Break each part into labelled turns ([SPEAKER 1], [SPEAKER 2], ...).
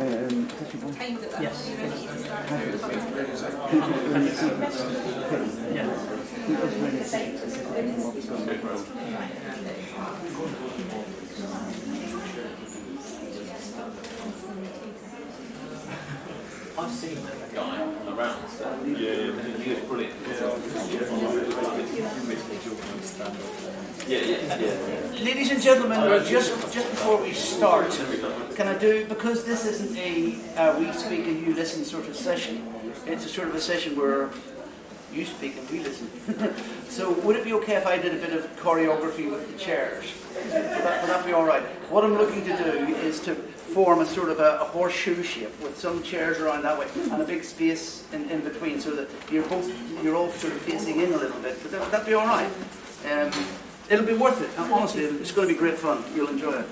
[SPEAKER 1] Yes. I've seen that guy on the rounds. He was brilliant. Yeah. Ladies and gentlemen, just before we start, can I do, because this isn't a we speak and you listen sort of session, it's a sort of a session where you speak and we listen. So would it be okay if I did a bit of choreography with the chairs? Would that be all right? What I'm looking to do is to form a sort of a horseshoe shape with some chairs around that way and a big space in between, so that you're all sort of facing in a little bit. Would that be all right? It'll be worth it. Honestly, it's going to be great fun. You'll enjoy it.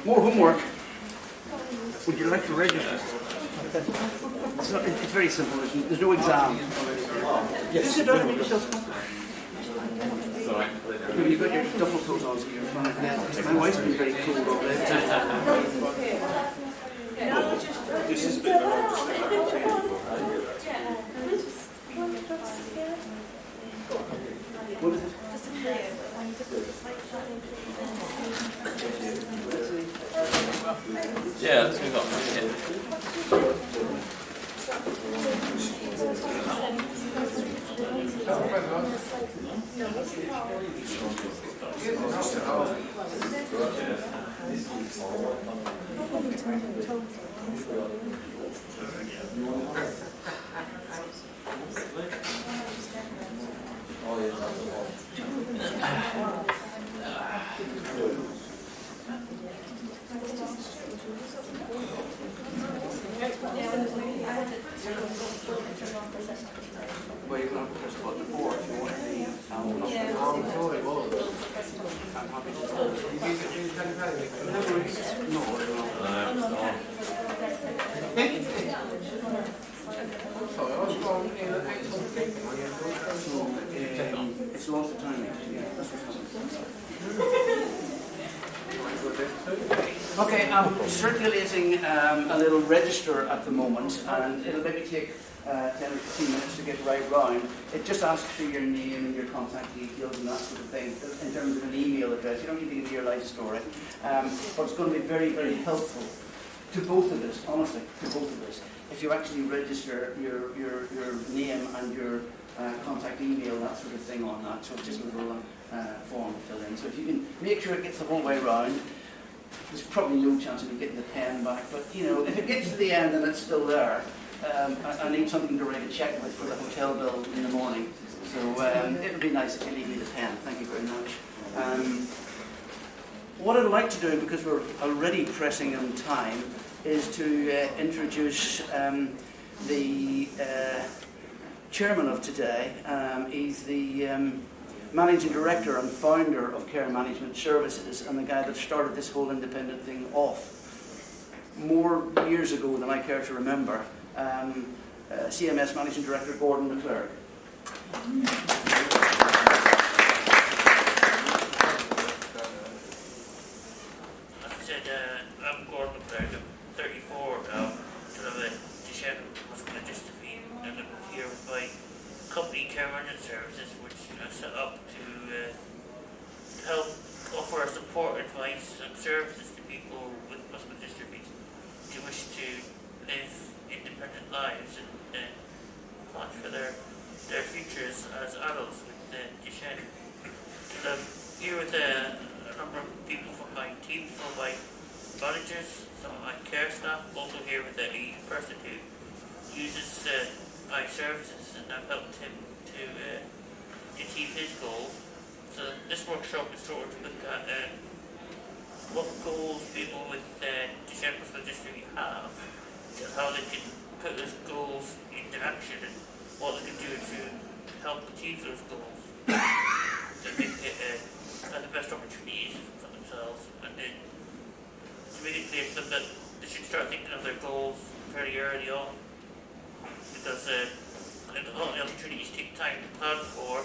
[SPEAKER 1] More homework. Would you like to register? It's very simple. There's no exam. Yes. Sit down and make yourself comfortable. You've got your duffel coat on, so you're fine. My wife's been very cool all day. This is a bit of a what is it? Yeah, let's move on. Well, you're going to press button 4 if you want to leave. I'm happy to start. It's lost of time. Okay, I'm circulating a little register at the moment, and it'll maybe take 10 or 15 minutes to get right round. It just asks for your name and your contact details and that sort of thing in terms of an email address. You don't need to give your life story, but it's going to be very, very helpful to both of us, honestly, to both of us, if you actually register your name and your contact email, that sort of thing on that. So it's just a little form to fill in. So if you can make sure it gets the whole way round, there's probably no chance of you getting the pen back, but you know, if it gets to the end and it's still there, I need something to write a check with for the hotel bill in the morning. So it would be nice if you leave me the pen. Thank you very much. What I'd like to do, because we're already pressing on time, is to introduce the chairman of today. He's the Managing Director and founder of Care Management Services, and the guy that started this whole independent thing off more years ago than I care to remember. CMS Managing Director Gordon McClurg.
[SPEAKER 2] As I said, I'm Gordon McClurg. I'm 34 now. I have a Duchenne muscular dystrophy, and I'm here with my company care management services, which are set up to help offer support, advice and services to people with muscular dystrophy who wish to live independent lives and plan for their futures as adults with Duchenne. So I'm here with a number of people from my team, some of my managers, some of my care staff, also here with a person who uses my services, and I've helped him to achieve his goals. So this workshop is sort of to look at what goals people with Duchenne muscular dystrophy have, and how they can put those goals into action, and what they can do to help achieve those goals, to make it have the best opportunities for themselves, and then to make it clear to them that they should start thinking of their goals very early on, because a lot of the opportunities take time to plan for,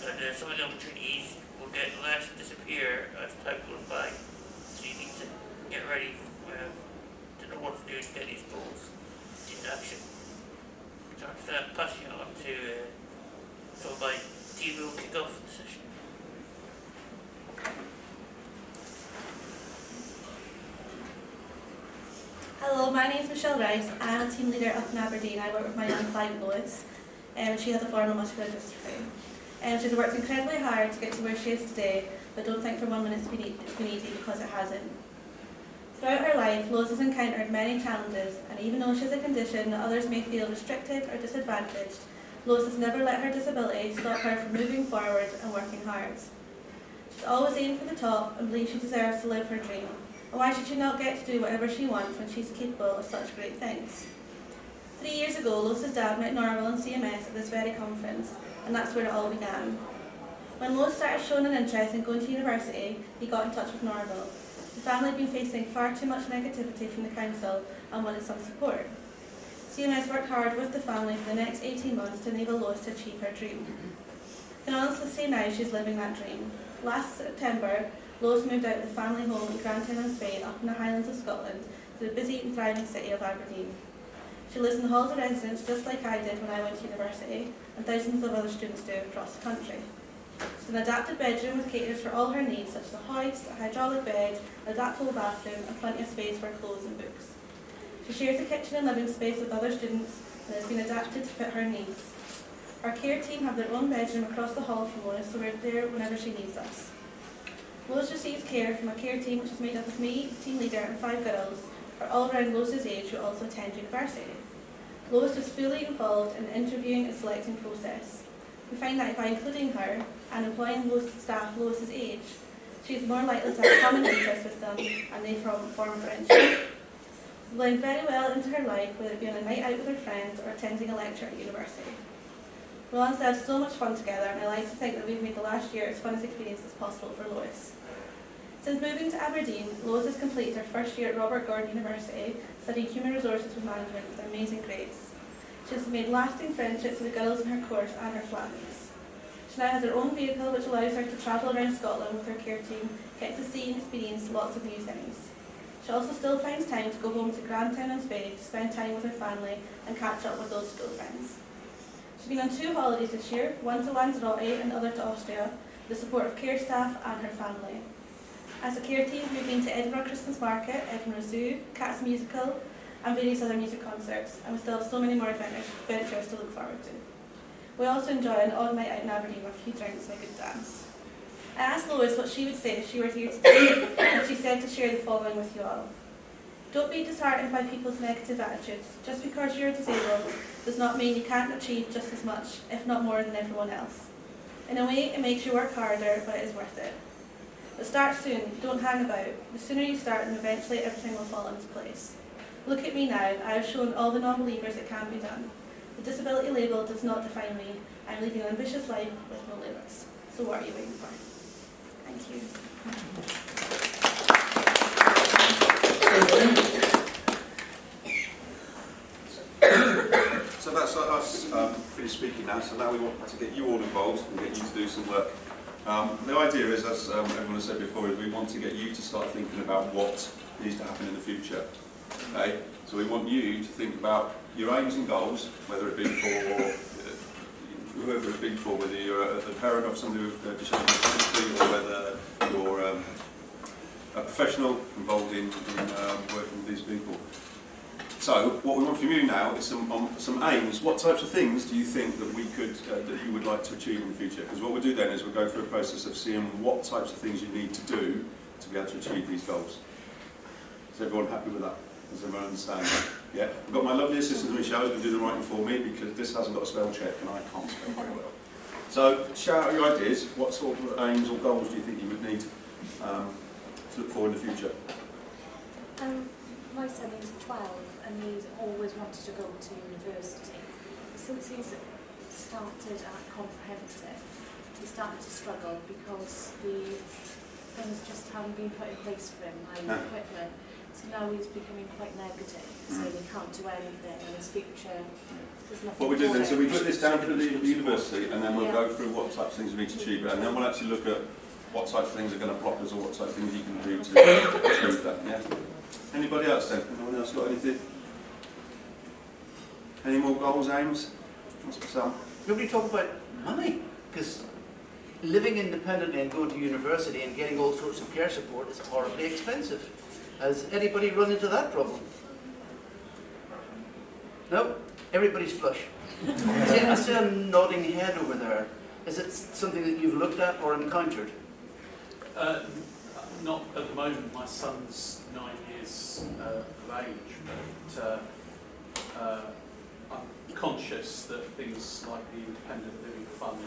[SPEAKER 2] and some of the opportunities will get less and disappear as time goes by. So you need to get ready to know what to do to get these goals into action. So I'm going to pass you on to my team who will kick off the session.
[SPEAKER 3] Hello, my name is Michelle Rice. I'm a team leader up in Aberdeen. I work with my young client Lois. She has a form of muscular dystrophy. She's worked incredibly hard to get to where she is today, but don't think for 1 minute it's been easy, because it hasn't. Throughout her life, Lois has encountered many challenges, and even though she has a condition that others may feel restricted or disadvantaged, Lois has never let her disability stop her from moving forward and working hard. She's always aimed for the top and believes she deserves to live her dream. And why should she not get to do whatever she wants when she's capable of such great things? 3 years ago, Lois's dad met Norval and CMS at this very conference, and that's where it all began. When Lois started showing an interest in going to university, he got in touch with Norval. The family had been facing far too much negativity from the council and wanted some support. CMS worked hard with the family for the next 18 months to enable Lois to achieve her dream. I can honestly say now she's living that dream. Last September, Lois moved out of the family home in Grantown-on-Spey up in the Highlands of Scotland to the busy and thriving city of Aberdeen. She lives in the halls of residence just like I did when I went to university, and thousands of other students do across the country. She's an adapted bedroom with caters for all her needs, such as a hoist, a hydraulic bed, an adaptable bathroom, and plenty of space for clothes and books. She shares a kitchen and living space with other students and has been adapted to fit her needs. Our care team have their own bedroom across the hall from Lois, so we're there whenever she needs us. Lois receives care from a care team which is made up of me, team leader, and 5 girls, who are all around Lois's age who also attend university. Lois is fully involved in the interviewing and selecting process. We find that by including her and employing staff Lois's age, she is more likely to have common interests with them, and they form a friendship. We blend very well into her life, whether it be on a night out with her friends or attending a lecture at university. We honestly have so much fun together, and I like to think that we've made the last year as fun an experience as possible for Lois. Since moving to Aberdeen, Lois has completed her first year at Robert Gordon University, studying human resources with management with amazing grades. She has made lasting friendships with the girls in her course and her flatmates. She now has her own vehicle which allows her to travel around Scotland with her care team, get to see and experience lots of new things. She also still finds time to go home to Grantown-on-Spey to spend time with her family and catch up with those school friends. She's been on 2 holidays this year, one to Lanzarote and the other to Austria, with the support of care staff and her family. As a care team, we've been to Edinburgh Christmas Market, Edinburgh Zoo, Cats Musical, and various other music concerts, and we still have so many more adventures to look forward to. We also enjoy an odd night out in Aberdeen with a few drinks and a good dance. I asked Lois what she would say if she were here today, and she said to share the following with you all. Don't be disheartened by people's negative attitudes. Just because you're disabled does not mean you can't achieve just as much, if not more, than everyone else. In a way, it makes you work harder, but it is worth it. But start soon, don't hang about. The sooner you start, then eventually everything will fall into place. Look at me now, I have shown all the non-believers it can be done. The disability label does not define me. I'm leading an ambitious life with no limits. So what are you waiting for? Thank you.
[SPEAKER 4] So that's us finished speaking now, so now we want to get you all involved and get you to do some work. The idea is, as everyone has said before, is we want to get you to start thinking about what needs to happen in the future. Okay? So we want you to think about your aims and goals, whether it be for whoever it's been for, whether you're a parent of somebody with Duchenne muscular dystrophy, or whether you're a professional involved in working with these people. So, what we want from you now is some aims. What types of things do you think that we could, that you would like to achieve in the future? Because what we'll do then is we'll go through a process of seeing what types of things you need to do to be able to achieve these goals. Is everyone happy with that? Does everyone understand? Yeah? I've got my lovely assistant Michelle who's going to do the writing for me because this hasn't got a spell check and I can't spell very well. So, shout out your ideas. What sort of aims or goals do you think you would need to look for in the future?
[SPEAKER 5] My son is 12 and he's always wanted to go to university. Since he's started at comprehensive, he's started to struggle because the things just haven't been put in place for him, like equipment. So now he's becoming quite negative, saying he can't do anything and his future, there's nothing.
[SPEAKER 4] What we do
[SPEAKER 5] for
[SPEAKER 4] then,
[SPEAKER 5] it.
[SPEAKER 4] so we put this down for the university and then we'll go through what types of things we need to achieve and then we'll actually look at what types of things are going to block us or what types of things you can do to achieve that. Yeah? Anybody else then? Anyone else got anything? Any more goals, aims? Must be some.
[SPEAKER 1] Nobody talk about money, because living independently and going to university and getting all sorts of care support is horribly expensive. Has anybody run into that problem? No? Everybody's flush. I see a nodding head over there. Is it something that you've looked at or encountered?
[SPEAKER 6] Not at the moment. My son's 9 years of age, but I'm conscious that things like the Independent Living Fund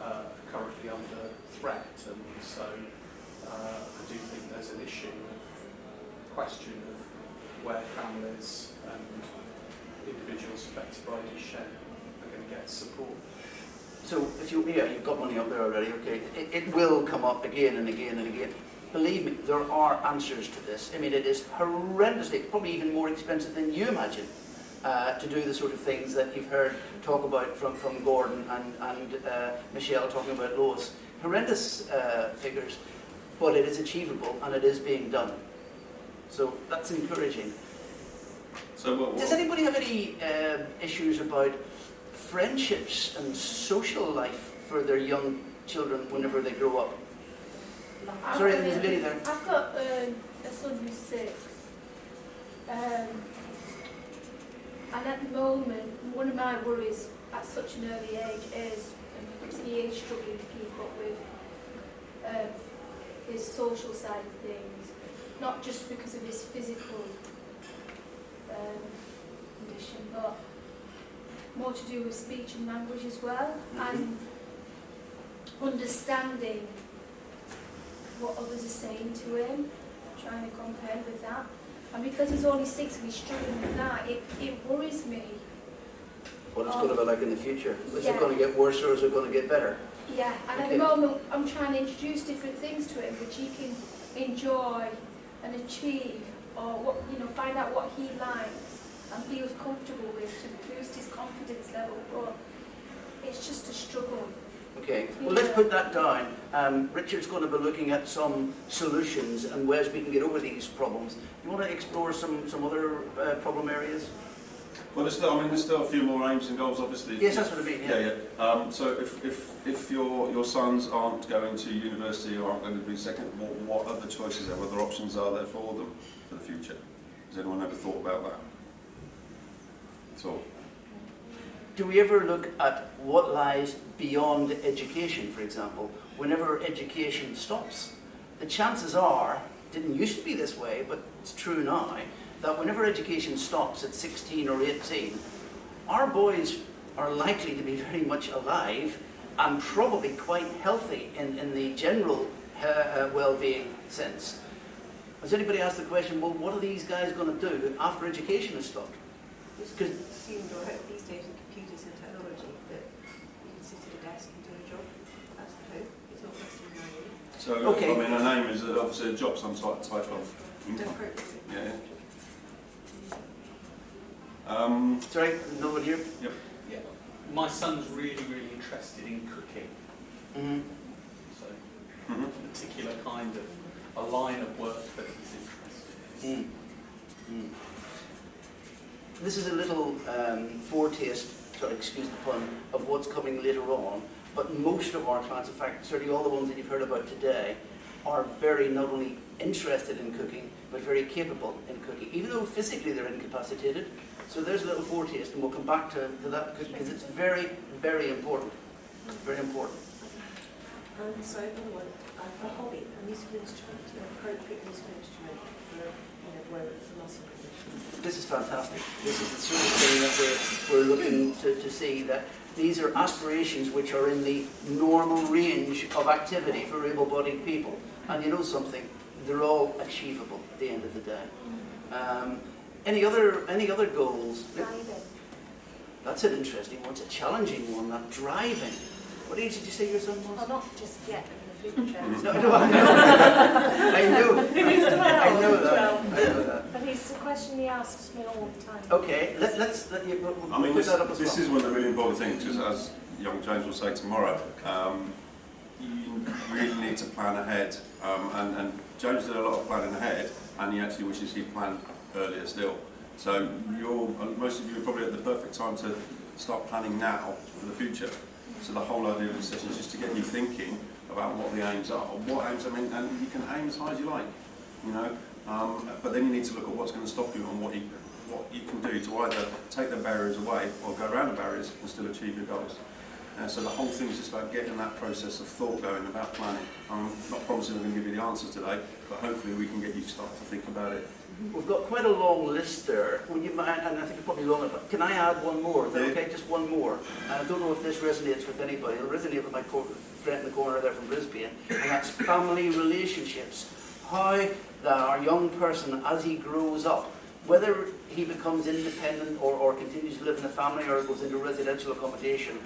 [SPEAKER 6] are currently under threat, and so I do think there's an issue of question of where families and individuals affected by Duchenne are going to get support.
[SPEAKER 1] So, if you've got money up there already, okay. It will come up again and again and again. Believe me, there are answers to this. I mean, it is horrendously, probably even more expensive than you imagine, to do the sort of things that you've heard talk about from Gordon and Michelle talking about Lois. Horrendous figures, but it is achievable and it is being done. So that's encouraging.
[SPEAKER 4] So
[SPEAKER 1] Does anybody have any issues about friendships and social life for their young children whenever they grow up? Sorry, there's a lady there.
[SPEAKER 7] I've got a son who's 6. And at the moment, one of my worries at such an early age is he is struggling to keep up with his social side of things, not just because of his physical condition, but more to do with speech and language as well, and understanding what others are saying to him, trying to comprehend with that. And because he's only 6 and he's struggling with that, it worries me.
[SPEAKER 1] What it's going to be like in the future? Is it going to get worse or is it going to get better?
[SPEAKER 7] Yeah, and at the moment I'm trying to introduce different things to him which he can enjoy and achieve, or find out what he likes and feels comfortable with to boost his confidence level. But it's just a struggle.
[SPEAKER 1] Okay, well let's put that down. Richard's going to be looking at some solutions and ways we can get over these problems. You want to explore some other problem areas?
[SPEAKER 4] Well, there's still a few more aims and goals, obviously.
[SPEAKER 1] Yes, that's what I mean.
[SPEAKER 4] Yeah. So if your sons aren't going to university or aren't going to be second, what other choices are? What other options are there for them for the future? Has anyone ever thought about that at all?
[SPEAKER 1] Do we ever look at what lies beyond education, for example? Whenever education stops, the chances are, it didn't used to be this way, but it's true now, that whenever education stops at 16 or 18, our boys are likely to be very much alive and probably quite healthy in the general well-being sense. Has anybody asked the question, well, what are these guys going to do after education has stopped?
[SPEAKER 8] It seems alright these days in computers and technology that you can sit at a desk and do a job. That's the hope. It's all less than
[SPEAKER 4] So, okay. I mean, her name is obviously a job, some type of income. Yeah.
[SPEAKER 1] Sorry, no one here?
[SPEAKER 4] Yep.
[SPEAKER 6] Yeah. My son's really, really interested in cooking.
[SPEAKER 1] Mm-hmm.
[SPEAKER 6] So, a particular kind of a line of work that he's interested in.
[SPEAKER 1] This is a little foretaste sorry, excuse the pun, of what's coming later on. But most of our clients, in fact, certainly all the ones that you've heard about today, are very not only interested in cooking, but very capable in cooking, even though physically they're incapacitated. So there's a little foretaste, and we'll come back to that because it's very, very important. Very important.
[SPEAKER 8] And so, another one, a hobby, a musical instrument, an appropriate musical instrument for, for muscle conditions.
[SPEAKER 1] This is fantastic. This is the sort of thing that we're looking to see, that these are aspirations which are in the normal range of activity for able-bodied people. And you know something, they're all achievable at the end of the day. Any other goals?
[SPEAKER 5] Driving.
[SPEAKER 1] That's an interesting one. It's a challenging one, that driving. What age did you say your son was?
[SPEAKER 5] Well, not just yet, in the future.
[SPEAKER 1] No, I know. I know that.
[SPEAKER 5] But it's a question he asks me all the time.
[SPEAKER 1] Okay, let's
[SPEAKER 4] I mean,
[SPEAKER 1] put that up as
[SPEAKER 4] this
[SPEAKER 1] well.
[SPEAKER 4] is one of the really important things, because as young James will say tomorrow, you really need to plan ahead. And James did a lot of planning ahead, and he actually wishes he'd planned earlier still. So most of you are probably at the perfect time to start planning now for the future. So the whole idea of this session is just to get you thinking about what the aims are. What aims, I mean, and you can aim as high as you like, but then you need to look at what's going to stop you and what you can do to either take the barriers away or go around the barriers and still achieve your goals. So the whole thing is just about getting that process of thought going about planning. I'm not promising I'm going to give you the answers today, but hopefully we can get you to start to think about it.
[SPEAKER 1] We've got quite a long list there, and I think it's probably longer, but can I add one more? Is that okay? Just one more. And I don't know if this resonates with anybody. It'll resonate with my friend in the corner there from Brisbane, and that's family relationships. How our young person, as he grows up, whether he becomes independent or continues to live in a family or goes into residential accommodation,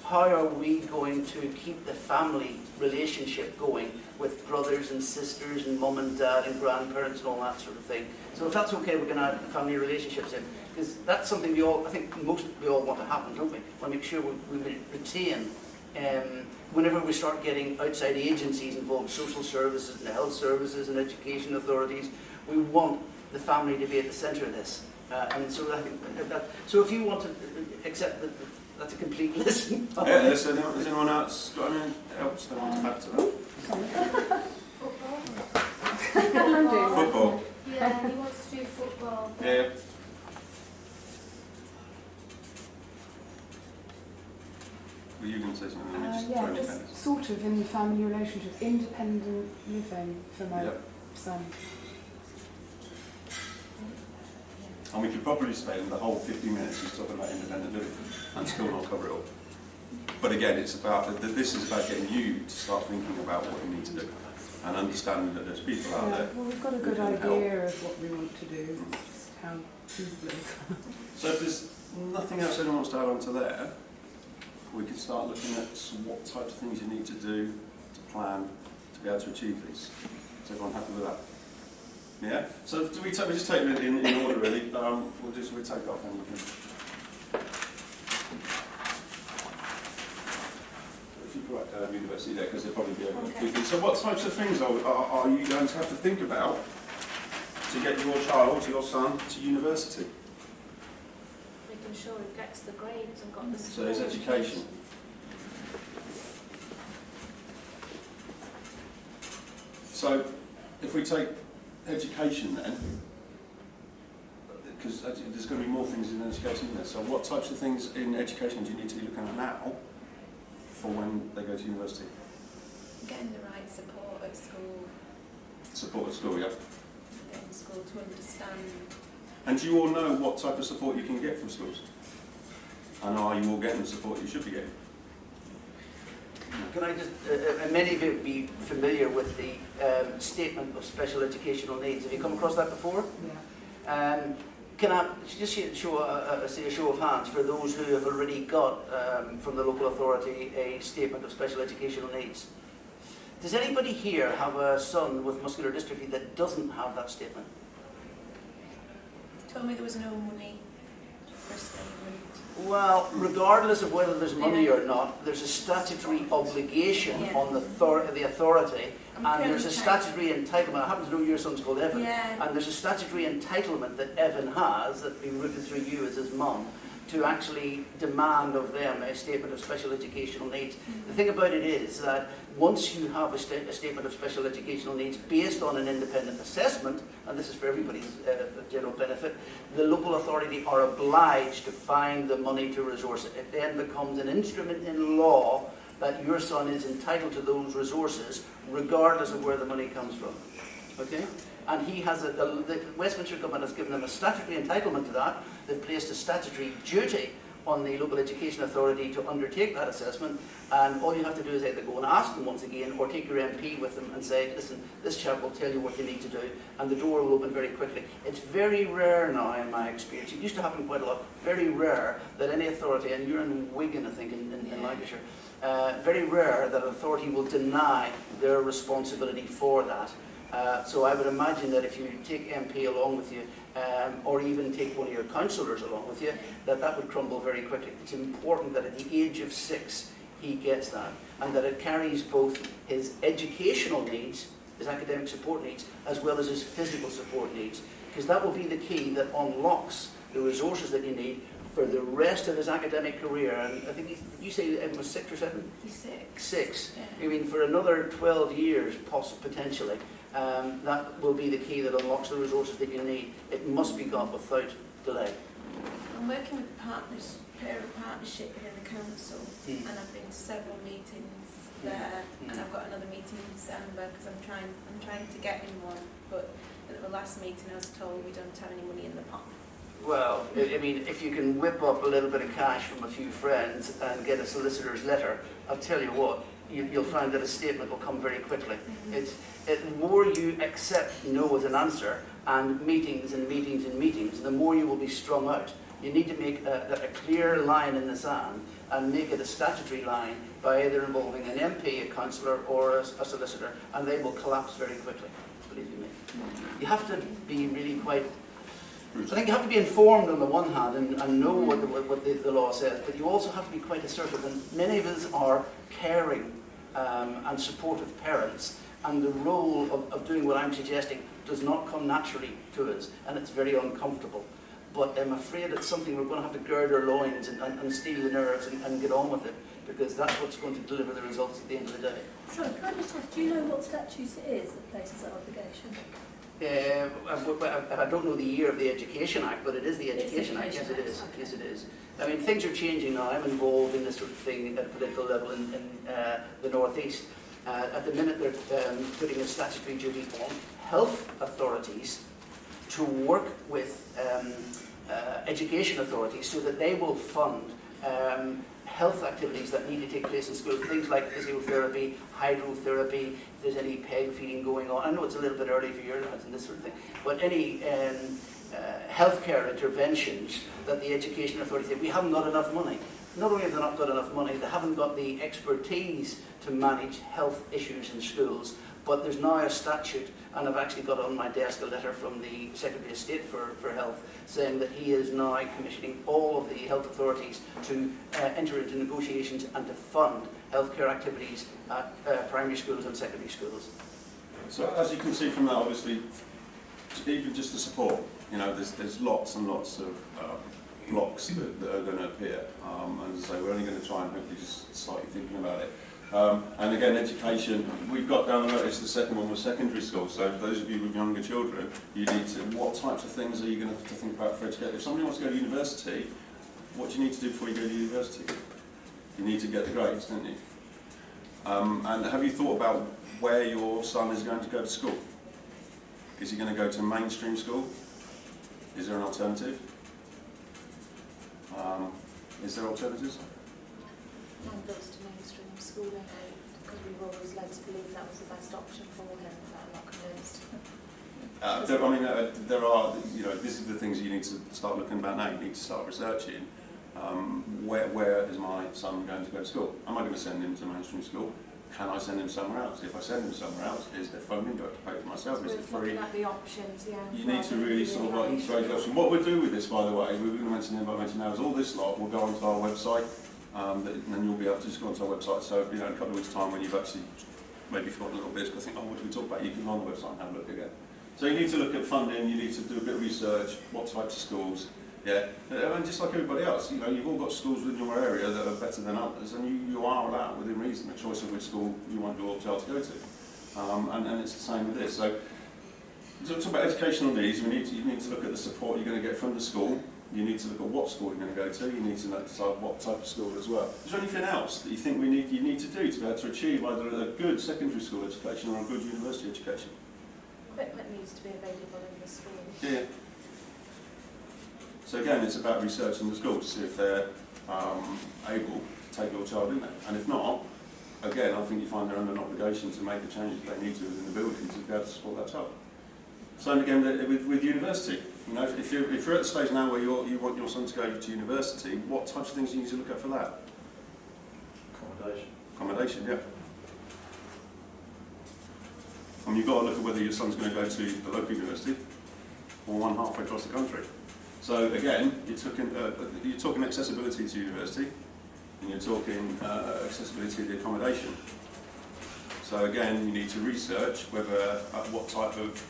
[SPEAKER 1] how are we going to keep the family relationship going with brothers and sisters and mum and dad and grandparents and all that sort of thing? So if that's okay, we're going to add family relationships in, because that's something we all want to happen, don't we? Want to make sure we retain. Whenever we start getting outside agencies involved, social services and health services and education authorities, we want the family to be at the centre of this. And so I think so if you want to accept that that's a complete list.
[SPEAKER 4] Has anyone else got anything else they want to add to that? Football.
[SPEAKER 7] Yeah, he wants to do football.
[SPEAKER 4] Yeah. Were you going to say something?
[SPEAKER 9] Yeah, just sort of in the family relationships, independent living for my son.
[SPEAKER 4] And we could probably spend the whole 50 minutes just talking about independent living and still not cover it all. But again, this is about getting you to start thinking about what you need to do and understanding that there's people out there.
[SPEAKER 9] Well, we've got a good idea of what we want to do, just how feasible it is.
[SPEAKER 4] So if there's nothing else anyone wants to add on to there, we can start looking at what types of things you need to do to plan to be able to achieve these. Is everyone happy with that? Yeah. So we just take it in order really. We'll take off and you can. If you put university there, because they'll probably be able to do things. So what types of things are you going to have to think about to get your child, your son, to university?
[SPEAKER 5] Making sure he gets the grades and got the
[SPEAKER 4] So there's education. So if we take education then, because there's going to be more things in education in there, so what types of things in education do you need to be looking at now for when they go to university?
[SPEAKER 10] Getting the right support at school.
[SPEAKER 4] Support at school, yeah.
[SPEAKER 10] Getting school to understand.
[SPEAKER 4] And do you all know what type of support you can get from schools? And are you all getting the support you should be getting?
[SPEAKER 1] Can I just, many of you would be familiar with the statement of special educational needs. Have you come across that before?
[SPEAKER 9] Yeah.
[SPEAKER 1] Can I just show a show of hands for those who have already got from the local authority a statement of special educational needs? Does anybody here have a son with muscular dystrophy that doesn't have that statement?
[SPEAKER 10] Told me there was no money for statement.
[SPEAKER 1] Well, regardless of whether there's money or not, there's a statutory obligation on the authority, and there's a statutory entitlement. I happen to know your son's called Evan, and there's a statutory entitlement that Evan has, that's been routed through you as his mum, to actually demand of them a statement of special educational needs. The thing about it is that once you have a statement of special educational needs based on an independent assessment, and this is for everybody's general benefit, the local authority are obliged to find the money to resource it. It then becomes an instrument in law that your son is entitled to those resources regardless of where the money comes from. Okay? And he has the Westminster government has given him a statutory entitlement to that. They've placed a statutory duty on the local education authority to undertake that assessment, and all you have to do is either go and ask them once again or take your MP with them and say, listen, this chap will tell you what you need to do, and the door will open very quickly. It's very rare now in my experience, it used to happen quite a lot, very rare that any authority, and you're in Wigan I think in Lancashire, very rare that an authority will deny their responsibility for that. So I would imagine that if you take MP along with you, or even take one of your councillors along with you, that would crumble very quickly. It's important that at the age of 6 he gets that, and that it carries both his educational needs, his academic support needs, as well as his physical support needs, because that will be the key that unlocks the resources that you need for the rest of his academic career. And I think you say it was 6 or 7? 6.
[SPEAKER 10] Yeah.
[SPEAKER 1] I mean, for another 12 years, potentially. That will be the key that unlocks the resources that you need. It must be got without delay.
[SPEAKER 10] I'm working with parent partnership within the council, and I've been to several meetings there, and I've got another meeting in December because I'm trying to get in one. But at the last meeting, I was told we don't have any money in the pot.
[SPEAKER 1] Well, I mean, if you can whip up a little bit of cash from a few friends and get a solicitor's letter, I'll tell you what, you'll find that a statement will come very quickly. The more you accept no as an answer, and meetings and meetings and meetings, the more you will be strung out. You need to make a clear line in the sand and make it a statutory line by either involving an MP, a councillor, or a solicitor, and they will collapse very quickly, believe you me. You have to be really quite... I think you have to be informed on the one hand and know what the law says, but you also have to be quite assertive, and many of us are caring and supportive parents, and the role of doing what I'm suggesting does not come naturally to us, and it's very uncomfortable. But I'm afraid it's something we're going to have to gird our loins and steel the nerves and get on with it, because that's what's going to deliver the results at the end of the day.
[SPEAKER 11] Sorry, can I just ask, do you know what statute it is that places that obligation?
[SPEAKER 1] I don't know the year of the Education Act, but it is the Education Act. Yes, it is.
[SPEAKER 11] Okay.
[SPEAKER 1] Yes, it is. I mean, things are changing now. I'm involved in this sort of thing at a political level in the North East. At the minute, they're putting a statutory duty on health authorities to work with education authorities so that they will fund health activities that need to take place in school, things like physiotherapy, hydrotherapy, if there's any peg feeding going on. I know it's a little bit early for your lads and this sort of thing, but any healthcare interventions that the education authority say, we haven't got enough money. Not only have they not got enough money, they haven't got the expertise to manage health issues in schools, but there's now a statute, and I've actually got on my desk a letter from the Secretary of State for Health saying that he is now commissioning all of the health authorities to enter into negotiations and to fund healthcare activities at primary schools and secondary schools.
[SPEAKER 4] So as you can see from that, obviously, even just the support, you know, there's lots and lots of blocks that are going to appear, and so we're only going to try and hopefully just slightly thinking about it. And again, education, we've got down the notice, the second one was secondary school, so for those of you with younger children, you need to, what types of things are you going to have to think about for education? If somebody wants to go to university, what do you need to do before you go to university? You need to get the grades, don't you? And have you thought about where your son is going to go to school? Is he going to go to mainstream school? Is there an alternative? Is there alternatives?
[SPEAKER 5] Mine goes to mainstream schooling because we were always led to believe that was the best option for him, but I'm not convinced.
[SPEAKER 4] There are, you know, this is the things you need to start looking about now. You need to start researching. Where is my son going to go to school? Am I going to send him to mainstream school? Can I send him somewhere else? If I send him somewhere else, is there funding? Do I have to pay for myself? Is it free?
[SPEAKER 5] Looking at the options, yeah.
[SPEAKER 4] You need to really sort of like integrate the option. What we'll do with this, by the way, we're going to mention now, is all this lot will go onto our website, and then you'll be able to just go onto our website. So, you know, in a couple of weeks' time, when you've actually maybe forgotten a little bit, but think, oh, what did we talk about? You can go on the website and have a look again. So you need to look at funding. You need to do a bit of research. What types of schools? Yeah, and just like everybody else, you know, you've all got schools within your area that are better than others, and you are allowed, within reason, a choice of which school you want your child to go to. And it's the same with this. So, talk about educational needs. You need to look at the support you're going to get from the school. You need to look at what school you're going to go to. You need to decide what type of school as well. Is there anything else that you think you need to do to be able to achieve either a good secondary school education or a good university education?
[SPEAKER 5] Equipment needs to be available in the school.
[SPEAKER 4] Yeah. So again, it's about researching the school to see if they're able to take your child in there. And if not, again, I think you find they're under an obligation to make the changes they need to within the building to be able to support that child. Same again with university. You know, if you're at the stage now where you want your son to go to university, what types of things do you need to look at for that?
[SPEAKER 12] Accommodation.
[SPEAKER 4] Accommodation, yeah. And you've got to look at whether your son's going to go to the local university or one halfway across the country. So again, you're talking accessibility to university, and you're talking accessibility to the accommodation. So again, you need to research whether what type of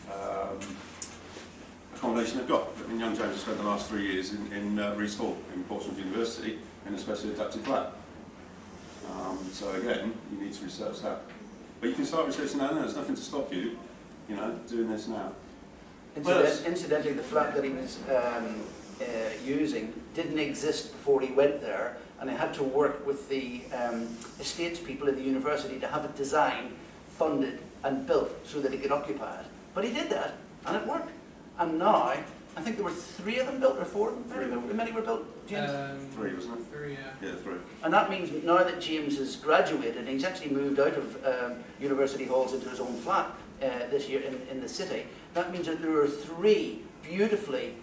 [SPEAKER 4] accommodation they've got. I mean, young James has spent the last 3 years in Rees Hall, in Portsmouth University, in a specially adapted flat. So again, you need to research that. But you can start researching now. There's nothing to stop you, you know, doing this now.
[SPEAKER 1] Incidentally, the flat that he was using didn't exist before he went there, and I had to work with the estates people in the university to have it designed, funded and built so that he could occupy it. But he did that, and it worked. And now, I think there were 3 of them built, or 4 of them? How many were built, James?
[SPEAKER 4] 3, wasn't it?
[SPEAKER 6] 3, yeah.
[SPEAKER 4] Yeah, 3.
[SPEAKER 1] And that means now that James has graduated, and he's actually moved out of university halls into his own flat this year in the city, that means that there are 3 beautifully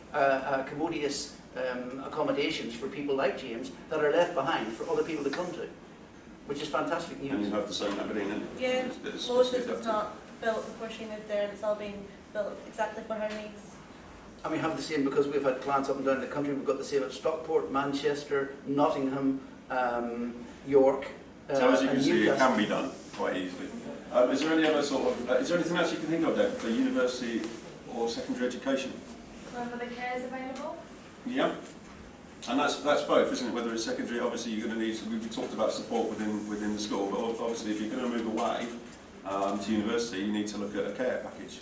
[SPEAKER 1] commodious accommodations for people like James that are left behind for other people to come to, which is fantastic news.
[SPEAKER 4] And you have the same Aberdeen, and
[SPEAKER 3] Yeah,
[SPEAKER 4] it's
[SPEAKER 3] most of
[SPEAKER 4] adapted.
[SPEAKER 3] it's not built before she moved there, and it's all been built exactly for her needs.
[SPEAKER 1] And we have the same because we've had clients up and down the country. We've got the same at Stockport, Manchester, Nottingham, York,
[SPEAKER 4] So as you can
[SPEAKER 1] and
[SPEAKER 4] see, it
[SPEAKER 1] Newcastle.
[SPEAKER 4] can be done quite easily. Is there any other sort of, is there anything else you can think of, Deb, for university or secondary education?
[SPEAKER 5] Whether the care is available?
[SPEAKER 4] Yeah. And that's both, isn't it? Whether it's secondary, obviously you're going to need, we've talked about support within the school, but obviously if you're going to move away to university, you need to look at a care package.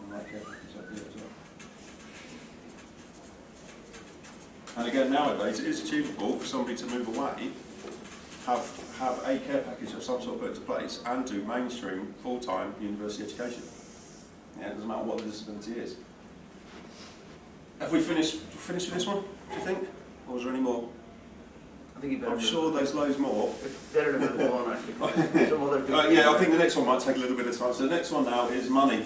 [SPEAKER 4] And that care package up here as well. And again, nowadays it is achievable for somebody to move away, have a care package of some sort put into place, and do mainstream full-time university education. Yeah, it doesn't matter what the disability is. Have we finished with this one, do you think? Or is there any more?
[SPEAKER 1] I think you better
[SPEAKER 4] I'm sure there's loads more.
[SPEAKER 1] It's better to move on, actually. Some other people.
[SPEAKER 4] Yeah, I think the next one might take a little bit of time. So the next one now is money.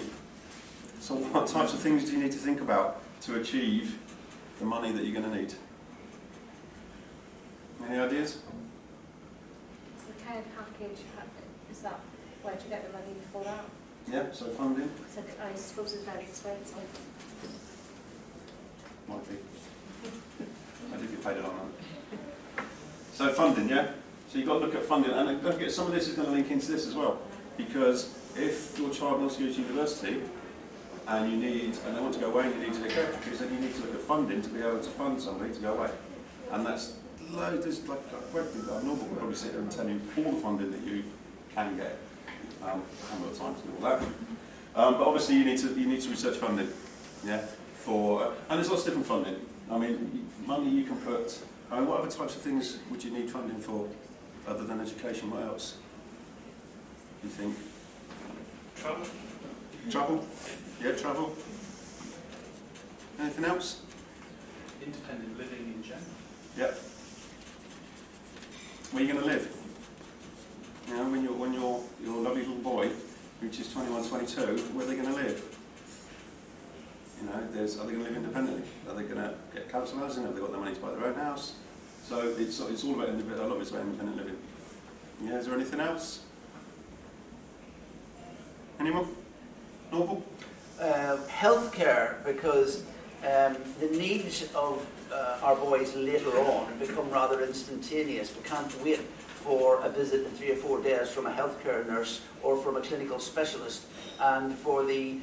[SPEAKER 4] So what types of things do you need to think about to achieve the money that you're going to need? Any ideas?
[SPEAKER 5] So the care package, is that where do you get the money for that?
[SPEAKER 4] Yeah, so funding
[SPEAKER 5] So I suppose it's very expensive.
[SPEAKER 4] might be. I did get paid a lot on that. So funding, yeah? So you've got to look at funding, and don't forget, some of this is going to link into this as well, because if your child wants to go to university and they want to go away and you need to get care package, then you need to look at funding to be able to fund somebody to go away. And that's loads, there's like Normal will probably sit there and tell you all the funding that you can get. I haven't got time to do all that. But obviously you need to research funding, yeah? And there's lots of different funding. I mean, money you can put. I mean, what other types of things would you need funding for, other than education? What else do you think?
[SPEAKER 2] Travel.
[SPEAKER 4] Travel? Yeah, travel. Anything else?
[SPEAKER 6] Independent living in general.
[SPEAKER 4] Yep. Where are you going to live? You know, when your lovely little boy reaches 21, 22, where are they going to live? You know, are they going to live independently? Are they going to get council housing? Have they got the money to buy their own house? So it's all about a lot of it's about independent living. Yeah, is there anything else? Anyone? Norval?
[SPEAKER 1] Healthcare, because the needs of our boys later on become rather instantaneous. We can't wait for a visit in 3 or 4 days from a healthcare nurse or from a clinical specialist. And for the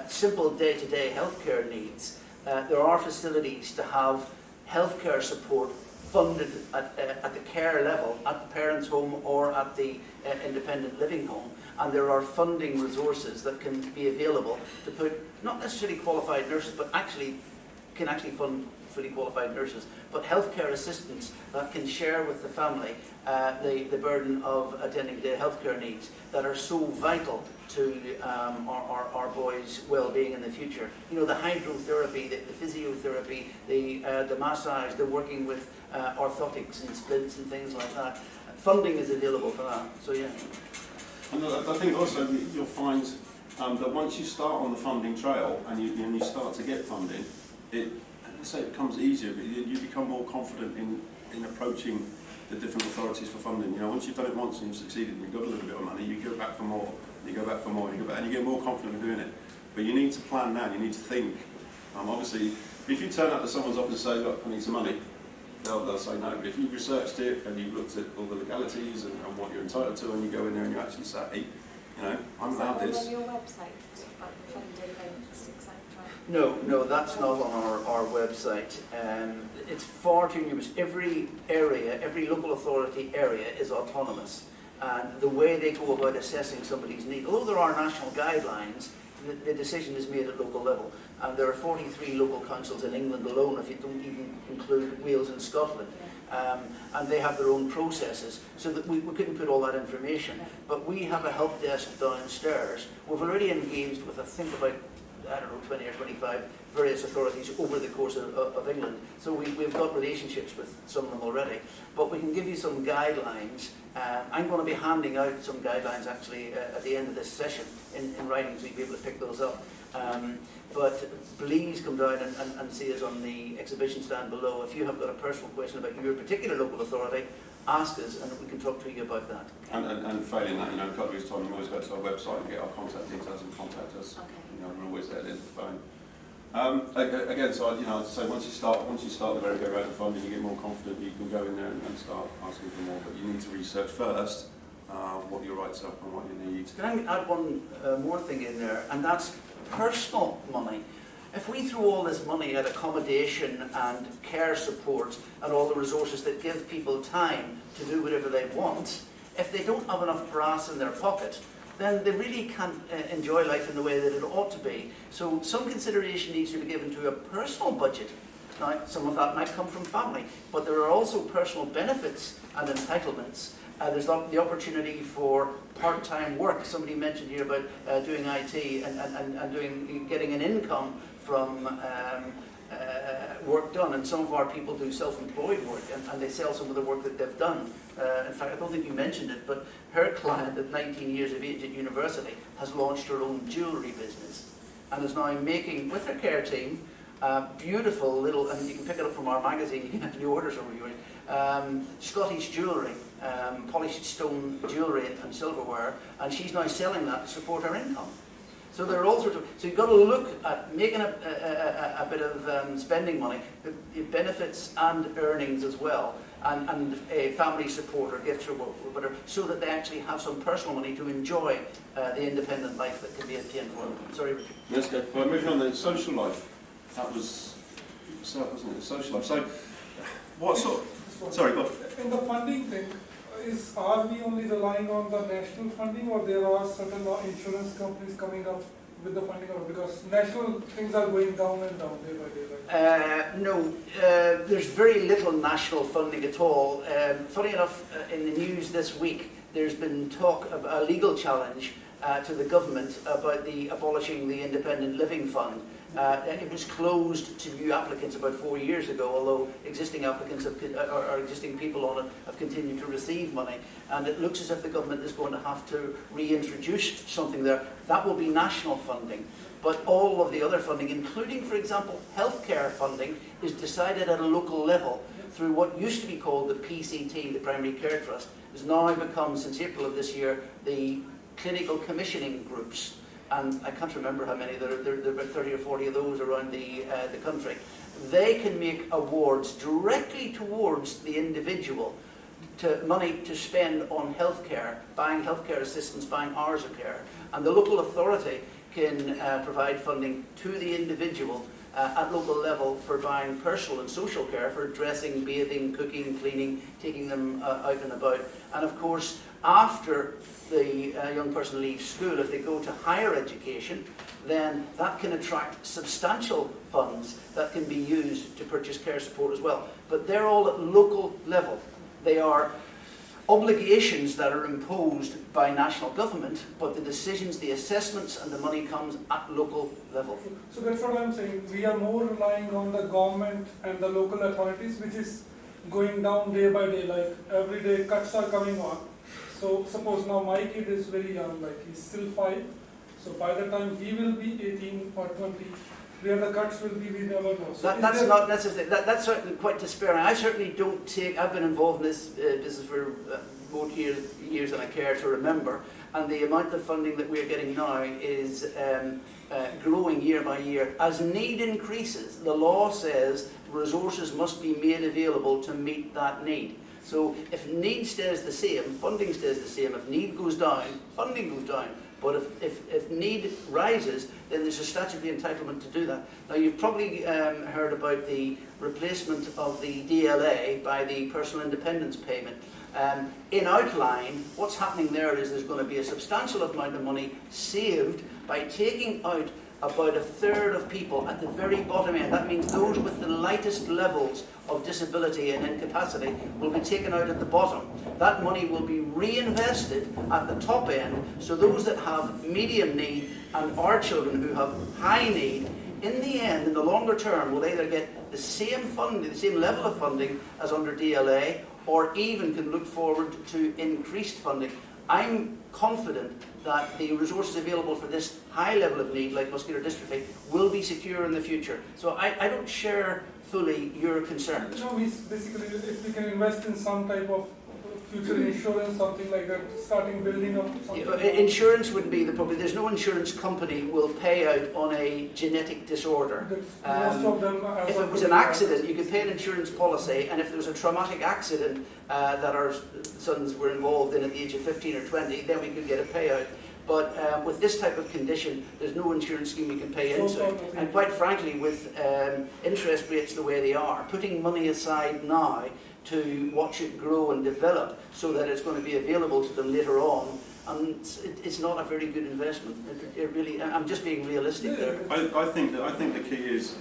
[SPEAKER 1] simple day-to-day healthcare needs, there are facilities to have healthcare support funded at the care level, at the parents' home or at the independent living home. And there are funding resources that can be available to put not necessarily qualified nurses, but can actually fund fully qualified nurses, but healthcare assistants that can share with the family the burden of attending to healthcare needs that are so vital to our boys' well-being in the future. You know, the hydrotherapy, the physiotherapy, the massage, the working with orthotics and splints and things like that. Funding is available for that. So yeah.
[SPEAKER 4] And I think also you'll find that once you start on the funding trail and you start to get funding, it becomes easier, but you become more confident in approaching the different authorities for funding. You know, once you've done it once and you've succeeded and you've got a little bit of money, you go back for more, you go back for more, and you get more confident in doing it. But you need to plan now, you need to think. Obviously, if you turn up to someone's office and say, look, I need some money, they'll say no. But if you've researched it and you've looked at all the legalities and what you're entitled to, and you go in there and you actually say, you know, I'm allowed this.
[SPEAKER 5] Is that on your website, like funding links, etc.?
[SPEAKER 1] No, that's not on our website. It's far too numerous. Every area, every local authority area is autonomous. And the way they go about assessing somebody's need, although there are national guidelines, the decision is made at local level. And there are 43 local councils in England alone, if you don't even include Wales and Scotland. And they have their own processes, so that we couldn't put all that information. But we have a help desk downstairs. We've already engaged with, I think, about 20 or 25 various authorities over the course of England. So we've got relationships with some of them already. But we can give you some guidelines. I'm going to be handing out some guidelines actually at the end of this session in writing, so you'll be able to pick those up. But please come down and see us on the exhibition stand below. If you have got a personal question about your particular local authority, ask us and we can talk to you about that.
[SPEAKER 4] And failing that, you know, in a couple of weeks' time, you always go to our website and get our contact details and contact us. Okay. You know, we're always there at the end of the phone. Again, so I'd say once you start the merry-go-round of funding, you get more confident. You can go in there and start asking for more, but you need to research first what your rights are and what you need.
[SPEAKER 1] Can I add one more thing in there, and that's personal money. If we throw all this money at accommodation and care support and all the resources that give people time to do whatever they want, if they don't have enough brass in their pocket, then they really can't enjoy life in the way that it ought to be. So some consideration needs to be given to a personal budget. Now, some of that might come from family, but there are also personal benefits and entitlements. There's the opportunity for part-time work. Somebody mentioned here about doing IT and getting an income from work done, and some of our people do self-employed work and they sell some of the work that they've done. In fact, I don't think you mentioned it, but her client at 19 years of age at university has launched her own jewellery business and is now making, with her care team, beautiful little, and you can pick it up from our magazine, you can actually order some of yours, Scottish jewellery, polished stone jewellery and silverware, and she's now selling that to support her income. So there are all sorts of, so you've got to look at making a bit of spending money, benefits and earnings as well, and a family support or gifts or whatever, so that they actually have some personal money to enjoy the independent life that can be obtained for them. Sorry, Richard.
[SPEAKER 4] Let's go. Well, moving on then, social life. That was yourself, wasn't it? Social life. So, what sort of, sorry, go on.
[SPEAKER 13] In the funding thing, are we only relying on the national funding, or there are certain insurance companies coming up with the funding, or because national things are going down and down day by day?
[SPEAKER 1] No, there's very little national funding at all. Funny enough, in the news this week, there's been talk of a legal challenge to the government about abolishing the Independent Living Fund. It was closed to new applicants about 4 years ago, although existing applicants or existing people on it have continued to receive money. And it looks as if the government is going to have to reintroduce something there. That will be national funding. But all of the other funding, including, for example, healthcare funding, is decided at a local level through what used to be called the PCT, the Primary Care Trust, has now become, since April of this year, the clinical commissioning groups. And I can't remember how many, there are about 30 or 40 of those around the country. They can make awards directly towards the individual, to money to spend on healthcare, buying healthcare assistance, buying hours of care. And the local authority can provide funding to the individual at local level for buying personal and social care, for dressing, bathing, cooking, cleaning, taking them out and about. And of course, after the young person leaves school, if they go to higher education, then that can attract substantial funds that can be used to purchase care support as well. But they're all at local level. They are obligations that are imposed by national government, but the decisions, the assessments and the money comes at local level.
[SPEAKER 13] So that's what I'm saying. We are more relying on the government and the local authorities, which is going down day by day, like every day cuts are coming on. So suppose now my kid is very young, like he's still 5, so by the time he will be 18 or 20, where the cuts will be, we never know. So
[SPEAKER 1] That's not necessarily, that's certainly quite despairing. I certainly don't take, I've been involved in this business for more years than I care to remember, and the amount of funding that we're getting now is growing year by year. As need increases, the law says resources must be made available to meet that need. So if need stays the same, funding stays the same. If need goes down, funding goes down. But if need rises, then there's a statutory entitlement to do that. Now, you've probably heard about the replacement of the DLA by the personal independence payment. In outline, what's happening there is there's going to be a substantial amount of money saved by taking out about 1/3 of people at the very bottom end. That means those with the lightest levels of disability and incapacity will be taken out at the bottom. That money will be reinvested at the top end, so those that have medium need and our children who have high need, in the end, in the longer term, will either get the same funding, the same level of funding as under DLA, or even can look forward to increased funding. I'm confident that the resources available for this high level of need, like muscular dystrophy, will be secure in the future. So I don't share fully your concerns.
[SPEAKER 13] No, basically, if we can invest in some type of future insurance, something like that, starting building up something.
[SPEAKER 1] Insurance would be the problem. There's no insurance company will pay out on a genetic disorder.
[SPEAKER 13] Most of them
[SPEAKER 1] if it was an accident, you could pay an insurance policy, and if there was a traumatic accident that our sons were involved in at the age of 15 or 20, then we could get a payout. But with this type of condition, there's no insurance scheme we can pay into. And quite frankly, with interest rates the way they are, putting money aside now to watch it grow and develop so that it's going to be available to them later on, it's not a very good investment. It really, I'm just being realistic there.
[SPEAKER 4] I think the key is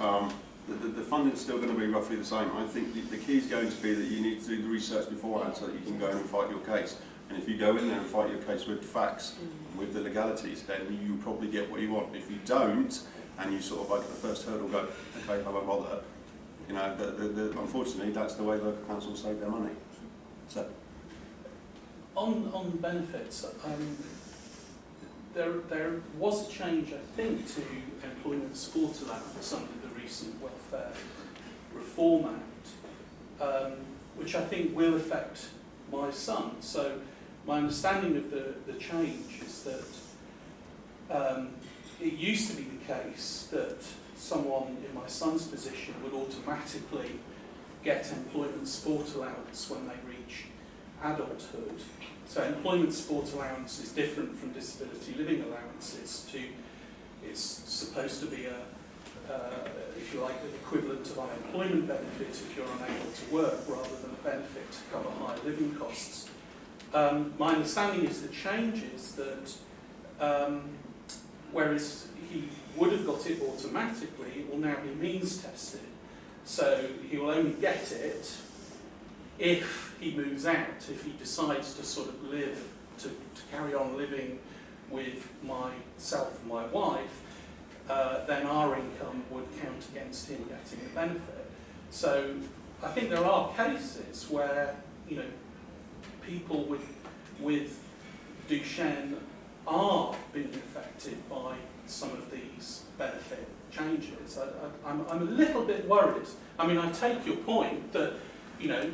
[SPEAKER 4] the funding's still going to be roughly the same. I think the key is going to be that you need to do the research beforehand so that you can go in and fight your case. And if you go in there and fight your case with facts, with the legalities, then you probably get what you want. If you don't, and you sort of like at the first hurdle go, okay, I won't bother, you know, unfortunately that's the way local councils save their money. So,
[SPEAKER 6] on benefits, there was a change, I think, to employment support allowance under the recent Welfare Reform Act, which I think will affect my son. So my understanding of the change is that it used to be the case that someone in my son's position would automatically get employment support allowance when they reach adulthood. So employment support allowance is different from disability living allowance. It's supposed to be if you like, the equivalent of unemployment benefit if you're unable to work, rather than a benefit to cover high living costs. My understanding is the change is that whereas he would have got it automatically, it will now be means tested. So he will only get it if he moves out, if he decides to sort of live, to carry on living with myself and my wife, then our income would count against him getting a benefit. So I think there are cases where, you know, people with Duchenne are being affected by some of these benefit changes. I'm a little bit worried. I mean, I take your point that, you know,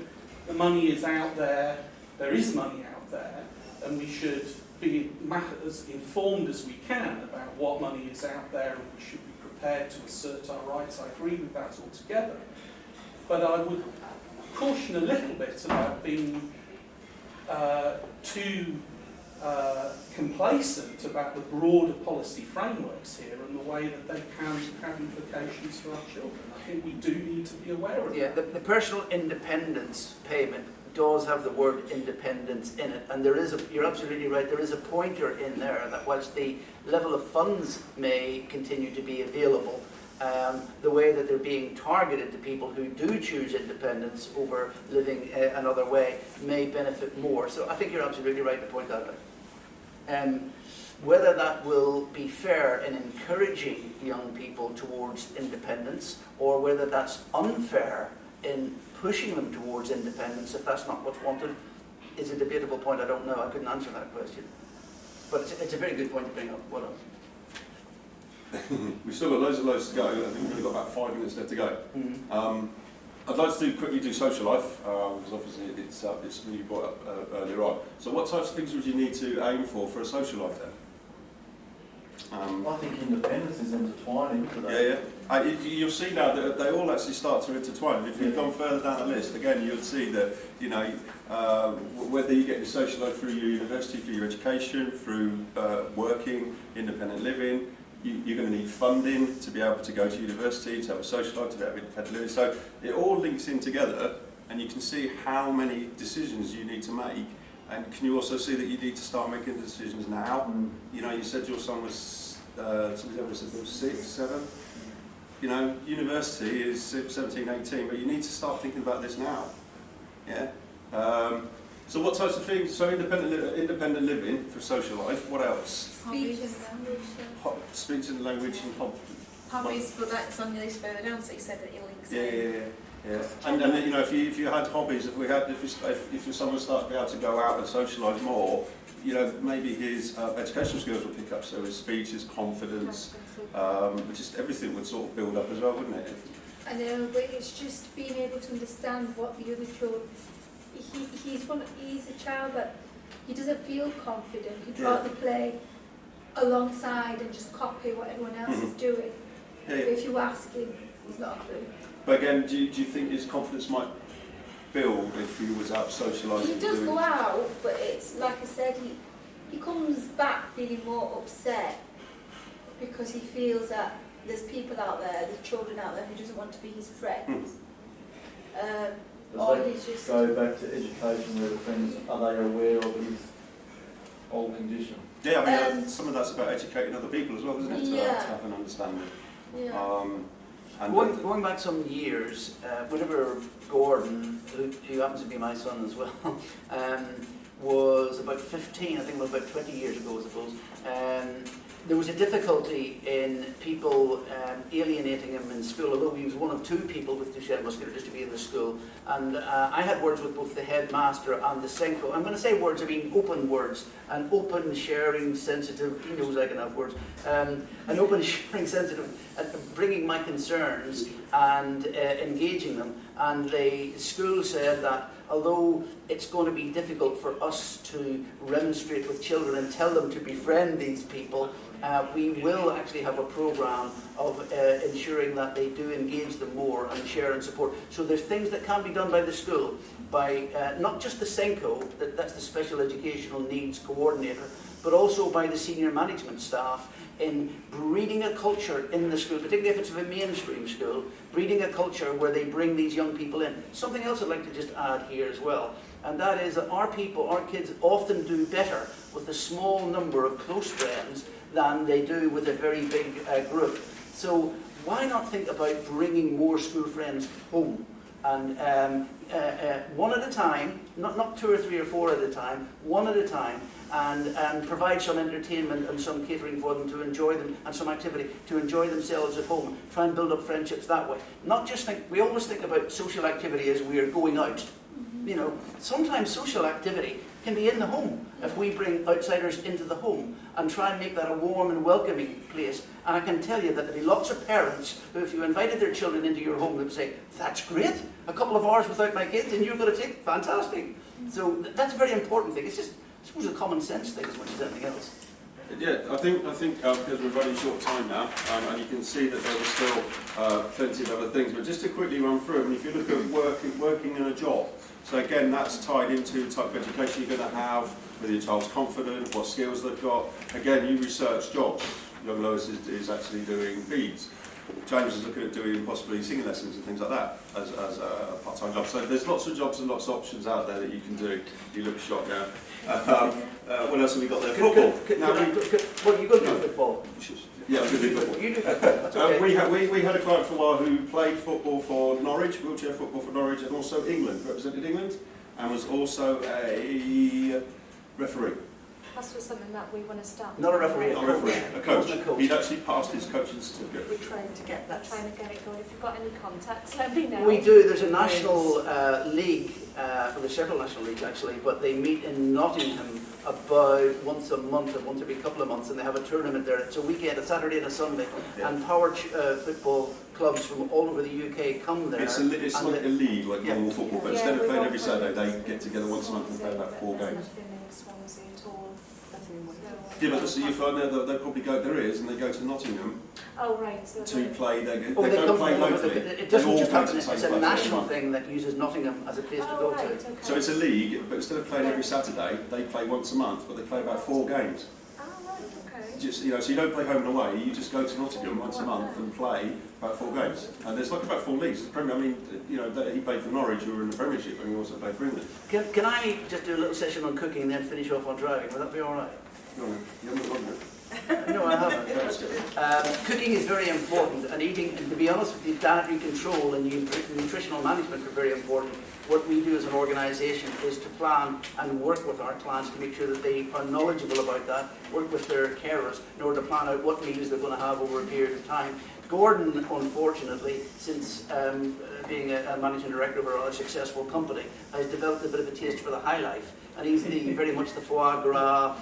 [SPEAKER 6] the money is out there, there is money out there, and we should be as informed as we can about what money is out there, and we should be prepared to assert our rights. I agree with that altogether. But I would caution a little bit about being too complacent about the broader policy frameworks here and the way that they can have implications for our children. I think we do need to be aware of
[SPEAKER 1] Yeah,
[SPEAKER 6] that.
[SPEAKER 1] the personal independence payment does have the word independence in it, and there is you're absolutely right, there is a pointer in there that whilst the level of funds may continue to be available, the way that they're being targeted to people who do choose independence over living another way may benefit more. So I think you're absolutely right to point that out. Whether that will be fair in encouraging young people towards independence, or whether that's unfair in pushing them towards independence, if that's not what's wanted, is a debatable point. I don't know. I couldn't answer that question. But it's a very good point to bring up. Well done.
[SPEAKER 4] We've still got loads to go. I think we've only got about 5 minutes left to go. I'd like to quickly do social life, because obviously it's something you brought up earlier on. So what types of things would you need to aim for a social life then?
[SPEAKER 12] I think independence is intertwining today.
[SPEAKER 4] Yeah. You'll see now that they all actually start to intertwine. If you've gone further down the list, again, you'll see that, you know, whether you get your social life through your university, through your education, through working, independent living, you're going to need funding to be able to go to university, to have a social life, to have independent living. So it all links in together, and you can see how many decisions you need to make. And can you also see that you need to start making the decisions now? You know, you said your son was, somebody else said was 6, 7. You know, university is 17, 18, but you need to start thinking about this now. Yeah. So what types of things? So independent living for social life. What else?
[SPEAKER 10] Speech and language.
[SPEAKER 4] Speech and language and
[SPEAKER 10] Hobbies, but that's on your list further down, so you said that it links
[SPEAKER 4] in. Yeah. And then, you know, if you had hobbies, if your son was starting to be able to go out and socialise more, you know, maybe his educational skills would pick up. So his speech, his confidence, just everything would sort of build up as well, wouldn't it?
[SPEAKER 7] I know, but it's just being able to understand what the other children. He's a child that he doesn't feel confident. He'd rather play alongside and just copy what everyone else is doing.
[SPEAKER 4] Yeah.
[SPEAKER 7] But if you ask him, he's not a clue.
[SPEAKER 4] But again, do you think his confidence might build if he was out socialising?
[SPEAKER 7] He does go out, but it's like I said, he comes back feeling more upset because he feels that there's people out there, there's children out there who doesn't want to be his friends.
[SPEAKER 12] Does that go back to education where the friends, are they aware of his old condition?
[SPEAKER 4] Yeah, I mean, some of that's about educating other people as well, isn't it?
[SPEAKER 7] Yeah.
[SPEAKER 4] To have an understanding.
[SPEAKER 7] Yeah.
[SPEAKER 4] And
[SPEAKER 1] Going back some years, whenever Gordon, who happens to be my son as well, was about 15, I think it was about 20 years ago, I suppose, there was a difficulty in people alienating him in school, although he was one of 2 people with Duchenne muscular dystrophy in the school. And I had words with both the headmaster and the Senko. I'm going to say words, I mean open words, and open, sharing, sensitive, he knows I can have words, an open, sharing, sensitive, bringing my concerns and engaging them. And the school said that although it's going to be difficult for us to remonstrate with children and tell them to befriend these people, we will actually have a programme of ensuring that they do engage them more and share and support. So there's things that can be done by the school, by not just the Senko, that's the Special Educational Needs Coordinator, but also by the senior management staff in breeding a culture in the school, particularly if it's a mainstream school, breeding a culture where they bring these young people in. Something else I'd like to just add here as well, and that is that our kids often do better with a small number of close friends than they do with a very big group. So why not think about bringing more school friends home? And one at a time, not 2 or 3 or 4 at a time, one at a time, and provide some entertainment and some catering for them to enjoy them, and some activity to enjoy themselves at home. Try and build up friendships that way. Not just we always think about social activity as we are going out. You know, sometimes social activity can be in the home if we bring outsiders into the home and try and make that a warm and welcoming place. And I can tell you that there'll be lots of parents who, if you invited their children into your home, would say, "That's great, a couple of hours without my kids and you're going to take fantastic." So that's a very important thing. It's just, I suppose, a common sense thing as much as anything else.
[SPEAKER 4] Yeah, I think because we're running short time now, and you can see that there were still plenty of other things. But just to quickly run through, I mean, if you look at working in a job, so again, that's tied into the type of education you're going to have, whether your child's confident, what skills they've got. Again, you research jobs. Young Lois is actually doing beads. James is looking at doing possibly singing lessons and things like that as a part-time job. So there's lots of jobs and lots of options out there that you can do. You look shocked now. What else have we got there? Football.
[SPEAKER 1] Well, you got to do football.
[SPEAKER 4] Yeah, I was going to do football.
[SPEAKER 1] You do football. That's okay.
[SPEAKER 4] We had a client for a while who played football for Norwich, wheelchair football for Norwich, and also England, represented England, and was also a referee.
[SPEAKER 5] That's for something that we want to start.
[SPEAKER 1] Not a referee,
[SPEAKER 4] Not a referee, a coach.
[SPEAKER 1] A coach.
[SPEAKER 4] He'd actually passed his coaching certificate.
[SPEAKER 8] We're trying to get that.
[SPEAKER 5] Trying to get it going. If you've got any contacts, let me know.
[SPEAKER 1] We do. There's a national league, well, there's several national leagues actually, but they meet in Nottingham about once a month or once every couple of months, and they have a tournament there. It's a weekend, a Saturday and a Sunday, and power football clubs from all over the UK come there.
[SPEAKER 4] It's like a league, like normal football, but instead of playing every Saturday, they get together once a month and play about 4 games. Yeah, but so you find they'll probably go, there is, and they go to Nottingham to play. They don't play locally.
[SPEAKER 1] It doesn't just happen, it's a national thing that uses Nottingham as a place to go to.
[SPEAKER 5] Okay.
[SPEAKER 4] So it's a league, but instead of playing every Saturday, they play once a month, but they play about 4 games.
[SPEAKER 5] Oh, right, okay.
[SPEAKER 4] Just, so you don't play home and away, you just go to Nottingham once a month and play about 4 games. And there's like about 4 leagues. I mean, he played for Norwich, who were in the Premiership, and he also played for England.
[SPEAKER 1] Can I just do a little session on cooking and then finish off on driving? Would that be all right?
[SPEAKER 4] No, you haven't got it.
[SPEAKER 1] No, I haven't. Cooking is very important, and eating, and to be honest with you, dietary control and nutritional management are very important. What we do as an organisation is to plan and work with our clients to make sure that they are knowledgeable about that, work with their carers in order to plan out what meals they're going to have over a period of time. Gordon, unfortunately, since being a managing director of a rather successful company, has developed a bit of a taste for the high life. And he's very much the foie gras,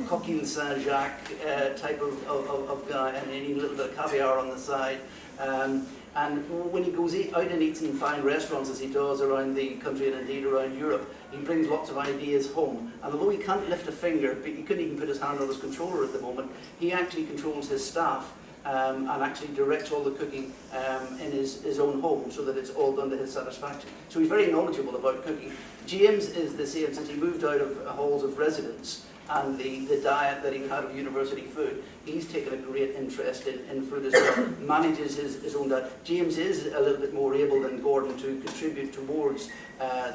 [SPEAKER 1] coquille Saint-Jacques type of guy, and he needs a little bit of caviar on the side. And when he goes out and eats in fine restaurants, as he does around the country and indeed around Europe, he brings lots of ideas home. And although he can't lift a finger, he couldn't even put his hand on his controller at the moment, he actually controls his staff. And actually directs all the cooking in his own home so that it's all done to his satisfaction. So he's very knowledgeable about cooking. James is the same since he moved out of halls of residence and the diet that he had of university food. He's taken a great interest in food as well, manages his own diet. James is a little bit more able than Gordon to contribute towards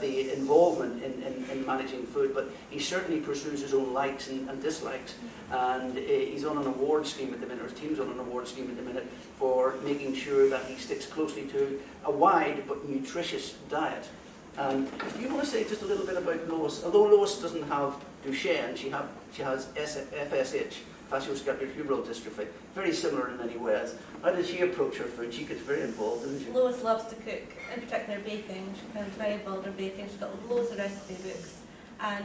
[SPEAKER 1] the involvement in managing food, but he certainly pursues his own likes and dislikes, and he's on an award scheme at the minute, or his team's on an award scheme at the minute, for making sure that he sticks closely to a wide but nutritious diet. And do you want to say just a little bit about Lois? Although Lois doesn't have Duchenne, she has FSH, facioscapulohumeral dystrophy, very similar in many ways. How does she approach her food? She gets very involved, doesn't she?
[SPEAKER 3] Lois loves to cook, in particular baking. She becomes very involved in baking. She's got loads of recipe books, and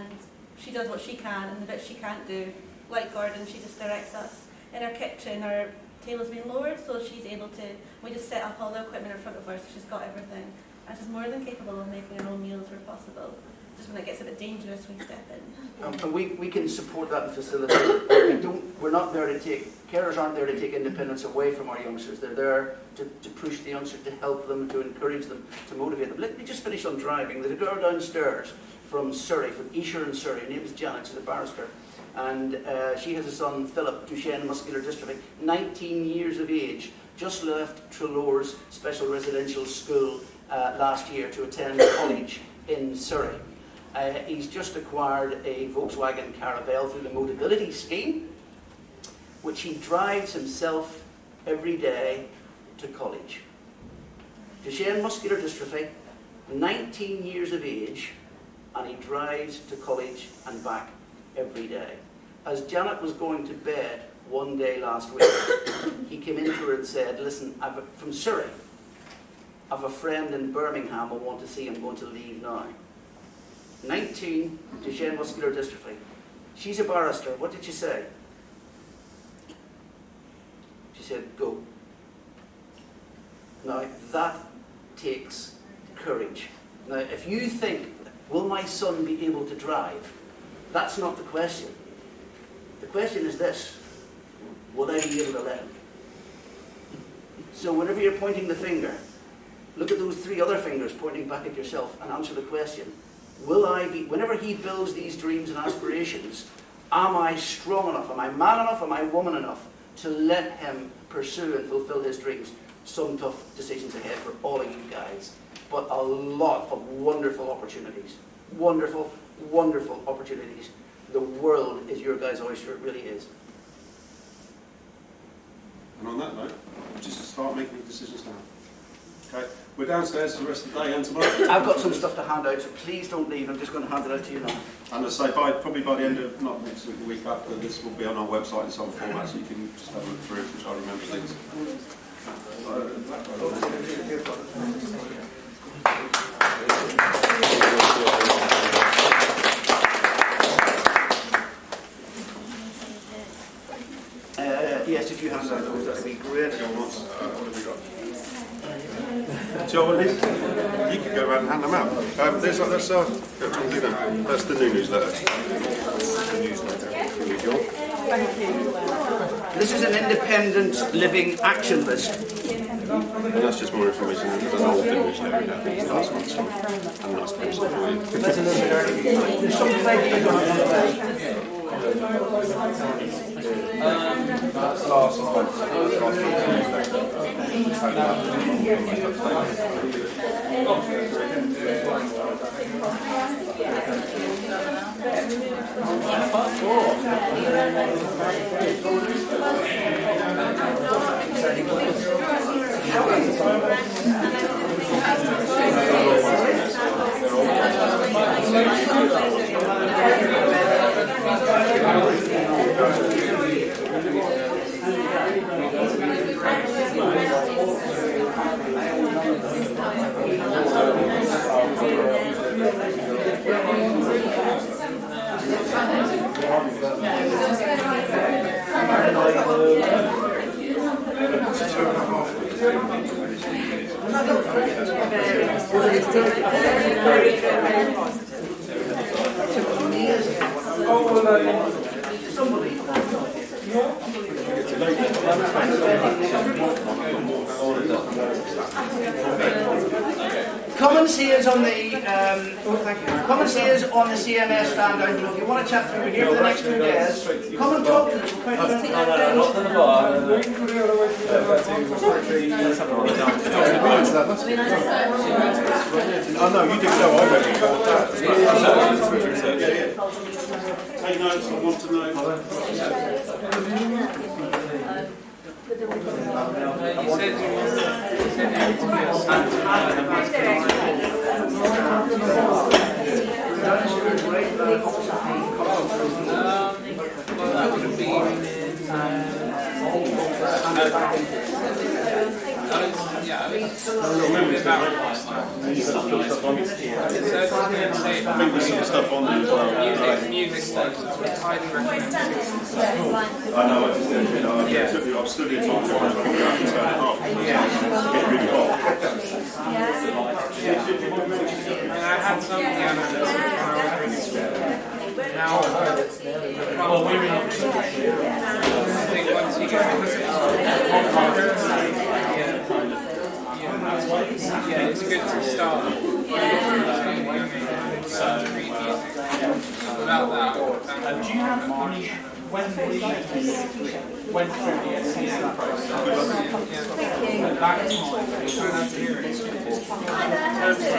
[SPEAKER 3] she does what she can, and the bits she can't do, like Gordon, she just directs us. In our kitchen, our table's been lowered, so she's able to, we just set up all the equipment in front of her, so she's got everything. And she's more than capable of making her own meals where possible. Just when it gets a bit dangerous, we step in.
[SPEAKER 1] And we can support that and facilitate. We're not there to carers aren't there to take independence away from our youngsters. They're there to push the youngsters, to help them, to encourage them, to motivate them. Let me just finish on driving. There's a girl downstairs from Surrey, from Esher in Surrey. Her name is Janet, she's a barrister. And she has a son, Philip, Duchenne muscular dystrophy, 19 years of age, just left Treloar's special residential school last year to attend college in Surrey. He's just acquired a Volkswagen Caravelle through the Motability scheme, which he drives himself every day to college. Duchenne muscular dystrophy, 19 years of age, and he drives to college and back every day. As Janet was going to bed one day last week, he came into her and said, listen, from Surrey, I have a friend in Birmingham I want to see, I'm going to leave now. 19, Duchenne muscular dystrophy. She's a barrister. What did she say? She said, go. Now, that takes courage. Now, if you think, will my son be able to drive? That's not the question. The question is this: would I be able to let him? So whenever you're pointing the finger, look at those 3 other fingers pointing back at yourself and answer the question: will I be, whenever he builds these dreams and aspirations, am I strong enough, am I man enough, am I woman enough to let him pursue and fulfill his dreams? Some tough decisions ahead for all of you guys, but a lot of wonderful opportunities. Wonderful, wonderful opportunities. The world is your guys' oyster, it really is.
[SPEAKER 4] And on that note, just start making the decisions now. Okay, we're downstairs for the rest of the day and tomorrow.
[SPEAKER 1] I've got some stuff to hand out, so please don't leave. I'm just going to hand it out to you now.
[SPEAKER 4] And as I say, probably by the end of, not next week, the week after, this will be on our website in some format, so you can just have a look through it and try to remember things.
[SPEAKER 1] Yes, if you hand out those, that would be great.
[SPEAKER 4] What have we got? Joe, you can go around and hand them out. That's the new newsletter.
[SPEAKER 1] This is an independent living action list.
[SPEAKER 4] And that's just more information than an old newsletter we had last month. So, and nice poster for you.
[SPEAKER 1] There's some places
[SPEAKER 4] That's last month.
[SPEAKER 1] Come and see us on the come and see us on the CMS stand down below. If you want to chat through, we're here for the next 2 days. Come and talk to us.
[SPEAKER 4] Oh no, you didn't know. I read it. Take notes. I want to know. Stuff on there as well.
[SPEAKER 14] Music stations, which highly recommend.
[SPEAKER 4] I know, I've studied time to turn it off. It's getting really hot.
[SPEAKER 14] And I had some piano now, well, we're in I think once you get yeah, it's good to start. Without that,
[SPEAKER 6] do you have when we went through the SCN process, at that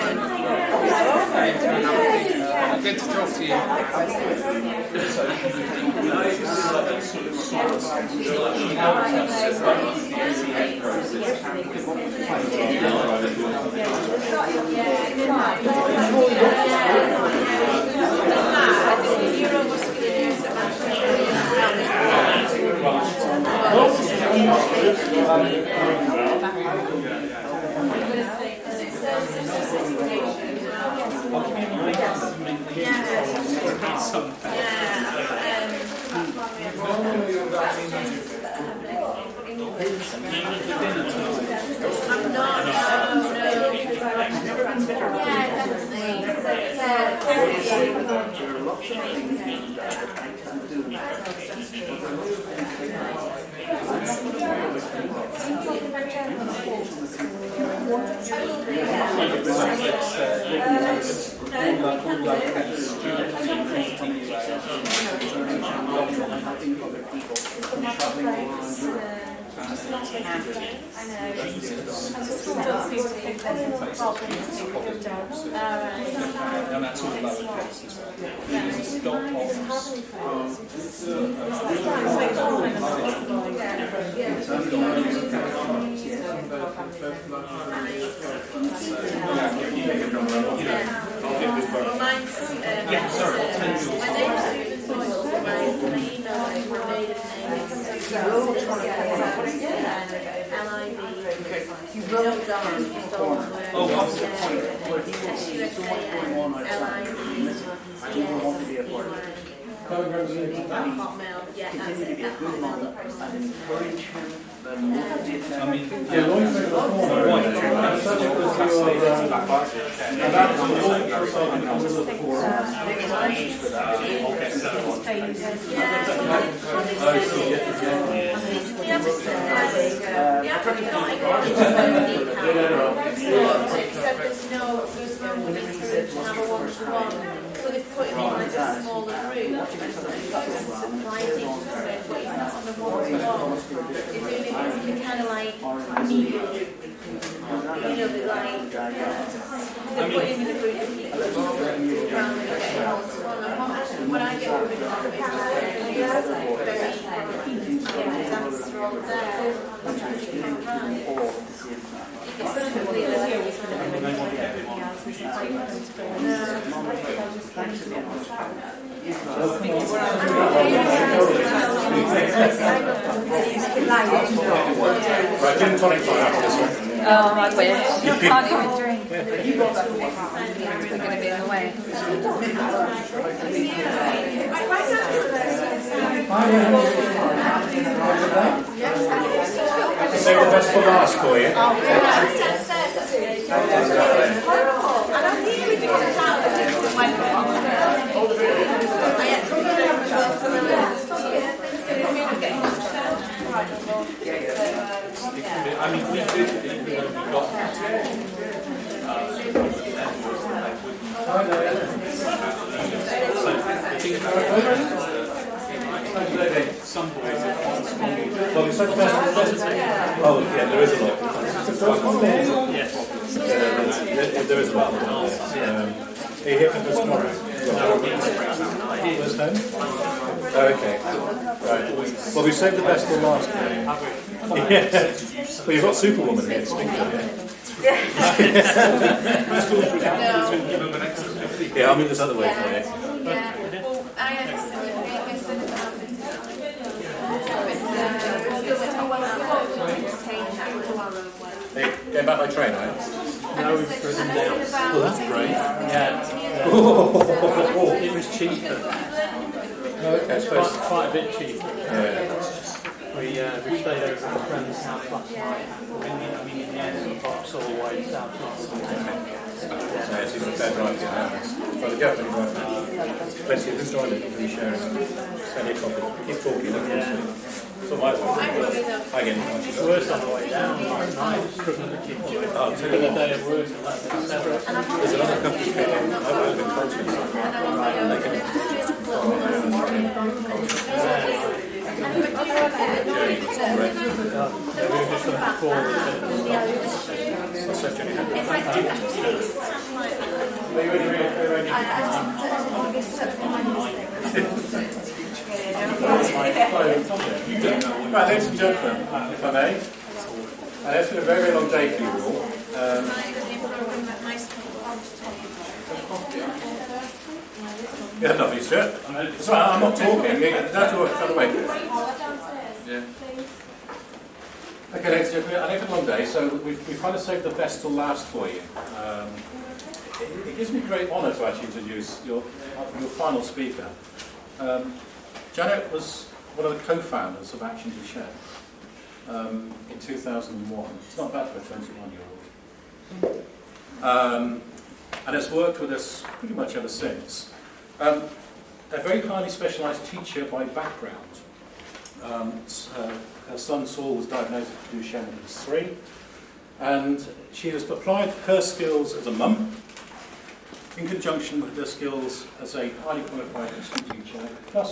[SPEAKER 6] time,
[SPEAKER 14] good to talk to you.
[SPEAKER 6] And that's all lowercase as well. It's dot
[SPEAKER 10] Well, mine's,
[SPEAKER 6] yeah, sorry, I'll take yours.
[SPEAKER 10] my name's Susan Boyle, but my email, my maiden name is L-I-V. No Don,
[SPEAKER 1] Oh,
[SPEAKER 10] L-I-V. Hotmail, yeah, that's it, at hotmail.com.
[SPEAKER 12] I mean, yeah, long way before, subject was your, and that's all
[SPEAKER 10] So they've put him in like a smaller room, and got some supply teachers for him, but he's not on the one-to-one. He's doing it in kind of like medium, you know, but like, they put him in a group of people rather than getting one-to-one. When I get rid of him, it's very disaster all there, which you can't run. It's going to be really like he's going to be really everything else. He's like,
[SPEAKER 15] Right, gin and tonic for after this one.
[SPEAKER 16] Oh, I wish. You can't even drink. We're going to be in the way.
[SPEAKER 15] Save the best for last for you.
[SPEAKER 6] I mean, we did even though we got some boys
[SPEAKER 15] Well, we said the best. Oh, yeah, there is a lot.
[SPEAKER 6] yes.
[SPEAKER 15] There is a lot. Are you here for this tomorrow? First home? Oh, okay. Right. Well, we saved the best till last. Yeah. Well, you've got Superwoman here to speak to, yeah? Yeah, I'll move this other way for you.
[SPEAKER 10] yeah. Well, I had to say
[SPEAKER 15] Hey, going back by train, right?
[SPEAKER 6] No, we've driven down.
[SPEAKER 15] Well, that's great.
[SPEAKER 6] Yeah. It was cheaper.
[SPEAKER 15] Okay, I suppose.
[SPEAKER 6] Quite a bit cheaper.
[SPEAKER 15] Yeah.
[SPEAKER 6] We stayed over at a friend's house last night. I mean, in the end, the box all the way south to
[SPEAKER 15] Yeah, it's even a fair drive to your house. Well, the definitely worth it. Plenty of good driving, we share it. Send you a copy. Keep talking, don't you? So my wife, I get it.
[SPEAKER 6] It's worse on the way down last night, struggling to keep to it.
[SPEAKER 15] Oh,
[SPEAKER 6] Took a day of work and left it separate.
[SPEAKER 15] There's another company came in. I've been coaching them. They can Journey was great.
[SPEAKER 6] Yeah, we were just looking forward to it.
[SPEAKER 15] What's that journey? Right, ladies and gentlemen, if I may. It's been a very, very long day for you all. Yeah, lovely shirt. That's right, I'm not talking. That's all right, away. Yeah. Okay, ladies and gentlemen, I know it's a long day, so we've kind of saved the best till last for you. It gives me great honour to actually introduce your final speaker. Janet was one of the co-founders of Action Duchenne in 2001. It's not bad for a 21-year-old. And has worked with us pretty much ever since. A very highly specialised teacher by background. Her son Saul was diagnosed with Duchenne when he was 3. And she has applied her skills as a mum, in conjunction with her skills as a highly qualified history teacher, plus